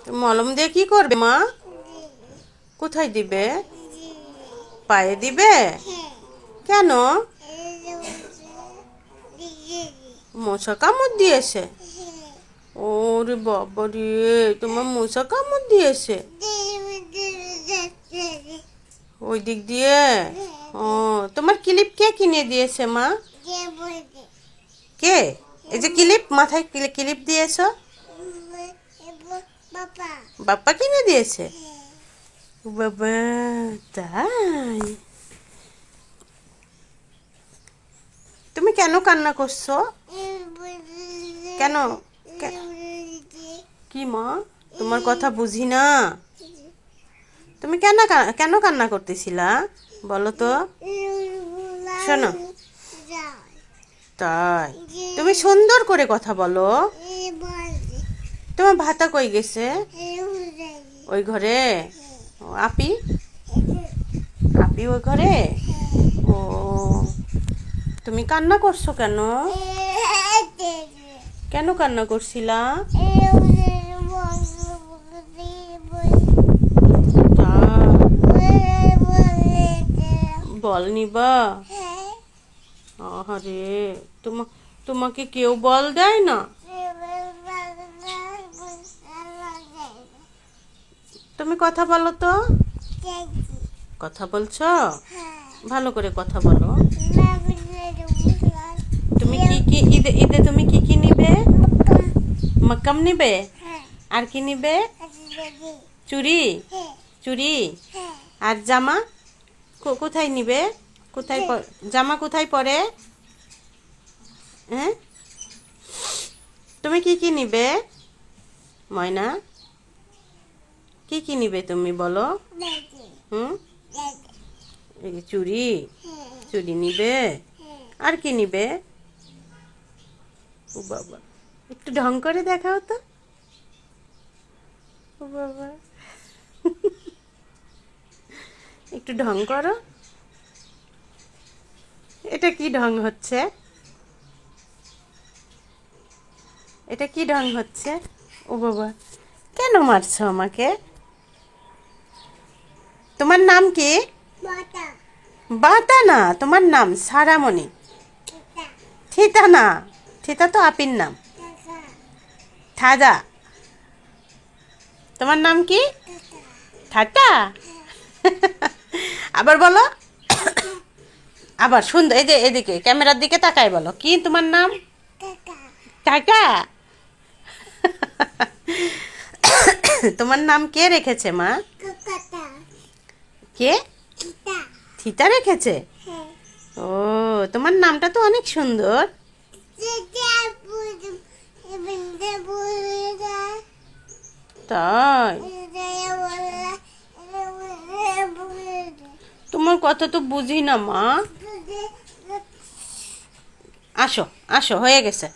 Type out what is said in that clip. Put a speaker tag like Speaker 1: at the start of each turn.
Speaker 1: তো মলম দিয়ে কি করবে মা? কোথায় দিবে? পায়ে দিবে? কেন? মশা কামড় দিয়েছে? ওরে বাবা রে, তোমার মশা কামড় দিয়েছে ওই দিক দিয়ে? ও, তোমার ক্লিপ কে কিনে দিয়েছে মা? কে? এই যে ক্লিপ, মাথায় ক্লিপ দিয়েছো, বাপ্পা কিনে দিয়েছে? বাবা, তাই? তুমি কেন কান্না করছো? কেন? কি মা, তোমার কথা বুঝি না। তুমি কেন কান্না করতেছিলা বলো তো? শোনো, তাই? তুমি সুন্দর করে কথা বলো। তোমার ভাতা কই গেছে? ওই ঘরে? ও, আপি? আপি ওই ঘরে? ও, তুমি কান্না করছো কেন? কেন কান্না করছিলা? বল নিবা? আরে, তোমাকে কেউ বল দেয় না? তুমি কথা বলো তো। কথা বলছো? ভালো করে কথা বলো। তুমি কি কি ঈদে তুমি কি কি নিবে? মাক্কাম নিবে? আর কি নিবে? চুড়ি? চুড়ি আর জামা? কোথায় নিবে? জামা কোথায় পরে? হ্যাঁ, তুমি কি কি নিবে ময়না? কি কি নিবে তুমি বলো? হুম, এই যে চুড়ি, চুড়ি নিবে। আর কি নিবে? ও বাবা, একটু ঢং করে দেখাও তো। ও বাবা, একটু ঢং করো। এটা কি ঢং হচ্ছে? এটা কি ঢং হচ্ছে? ও বাবা, কেন মারছো আমাকে? তোমার নাম কি? বাতা না, তোমার নাম সারামণি। থিতা না, থিতা তো আপির নাম। থাজা। তোমার নাম কি? ঠাটা। আবার বলো। আবার সুন্দর, এই যে এদিকে ক্যামেরার দিকে তাকাই বলো, কি তোমার নাম? টাটা। তোমার নাম কে রেখেছে মা? কে? থিতা রেখেছে? ও, তোমার নামটা তো অনেক সুন্দর। তাই? তোমার কথা তো বুঝি না মা। আসো, আসো, হয়ে গেছে।